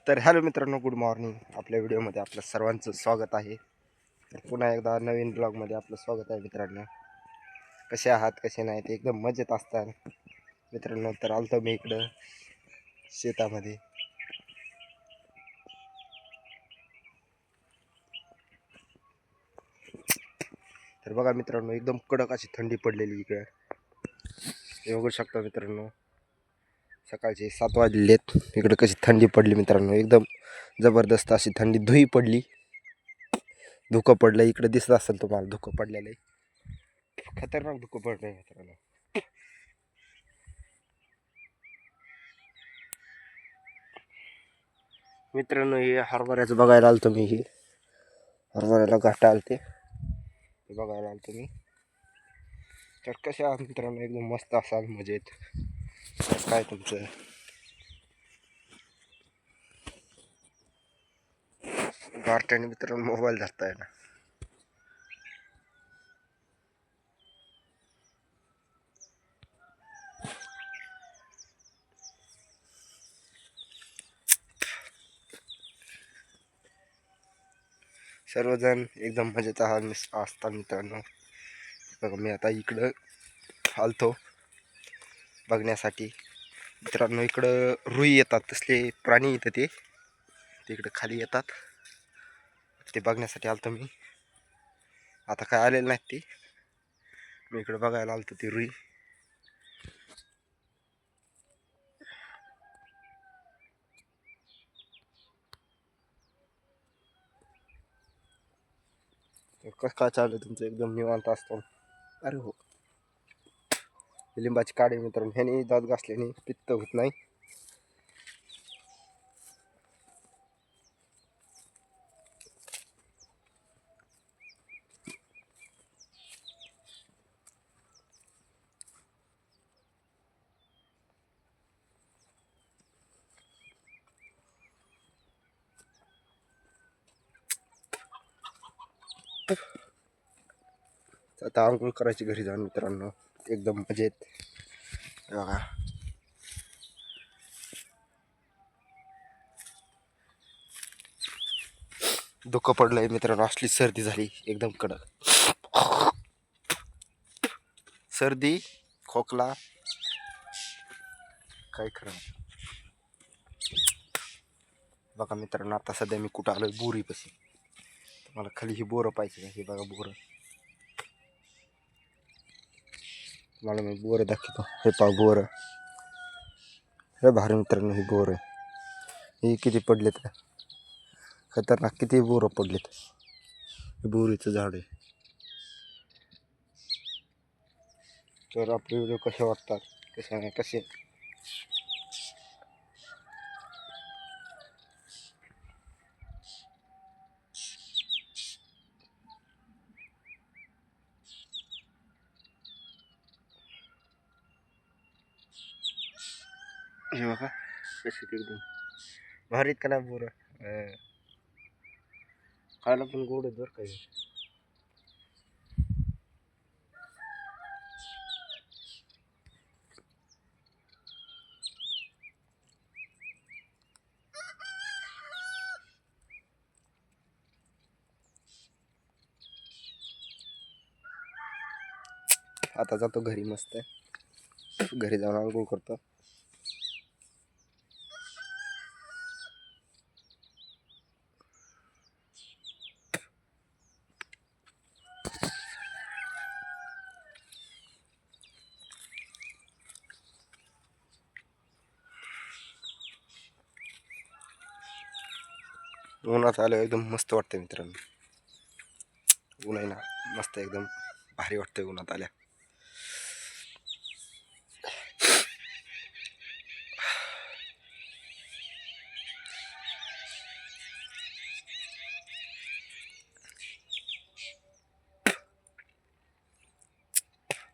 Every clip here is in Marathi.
तर हॅलो मित्रांनो, गुड मॉर्निंग. आपल्या व्हिडिओमध्ये आपलं सर्वांचं स्वागत आहे. तर पुन्हा एकदा नवीन ब्लॉगमध्ये आपलं स्वागत आहे मित्रांनो. कसे आहात, कसे नाहीत, एकदम मजेत असतात मित्रांनो. तर आलतो मी इकडं शेतामध्ये. तर बघा मित्रांनो, एकदम कडक अशी थंडी पडलेली इकडं. हे बघू शकता मित्रांनो, सकाळचे 7 वाजलेत. इकडं कशी थंडी पडली मित्रांनो, एकदम जबरदस्त अशी थंडी. धुई पडली, धुकं पडलं. इकडे दिसत असेल तुम्हाला धुकं पडलेलं आहे. खतरनाक धुकं पडलंय मित्रांनो. मित्रांनो, हे हरभऱ्याचं बघायला आलतो मी. ही हरभऱ्याला घाटा आलते, बघायला आलतो मी. तर कसे आहात मित्रांनो, एकदम मस्त असाल, मजेत. काय तुमचं गारट्याने मित्रांनो मोबाईल धरताय ना. सर्वजण एकदम मजेत असतात मित्रांनो. बघा मी आता इकडं आलतो बघण्यासाठी मित्रांनो. इकडं रुई येतात, तसले प्राणी येतात, ते इकडं खाली येतात. ते बघण्यासाठी आलतो मी. आता काय आलेलं नाहीत ते. मी इकडं बघायला आलतो ती रुई. कसं काय चालू तुमचं? एकदम निवांत असतो. अरे हो, लिंबाची काढी मित्रांनो, ह्याने दात घासल्याने पित्त होत नाही. आता आंघोळ करायची घरी जाऊन मित्रांनो, एकदम मजेत. बघा धुकं पडलंय मित्रांनो, असली सर्दी झाली एकदम कडक. सर्दी, खोकला, काय खरं. बघा मित्रांनो, आता सध्या मी कुठं आलोय? बोरीपाशी. मला खाली ही बोरं पाहिजे. हे बघा बोरं, मला मी बोरं दाखवतो. हे पहा बोरं, हे भारी मित्रांनो. ही बोरं, ही किती पडलेत, खतरनाक किती बोरं पडलेत. हे बोरीचं झाड आहे. तर आपले व्हिडिओ कसे वाटतात, कसे नाही, कसे हे बघा कसे एकदम भारीत का नाही बोरं. खायला पण गोड आहेत बरं काही. आता जातो घरी, मस्त घरी जाऊन आंघोळ करतो. उन्हात आलं एकदम मस्त वाटतं मित्रांनो. ऊन आहे ना, मस्त एकदम भारी वाटतंय उन्हात आल्या.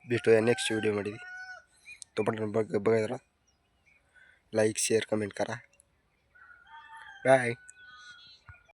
भेटूया नेक्स्ट व्हिडिओमध्ये. तो पण बघायला लाईक, शेअर, कमेंट करा. बाय.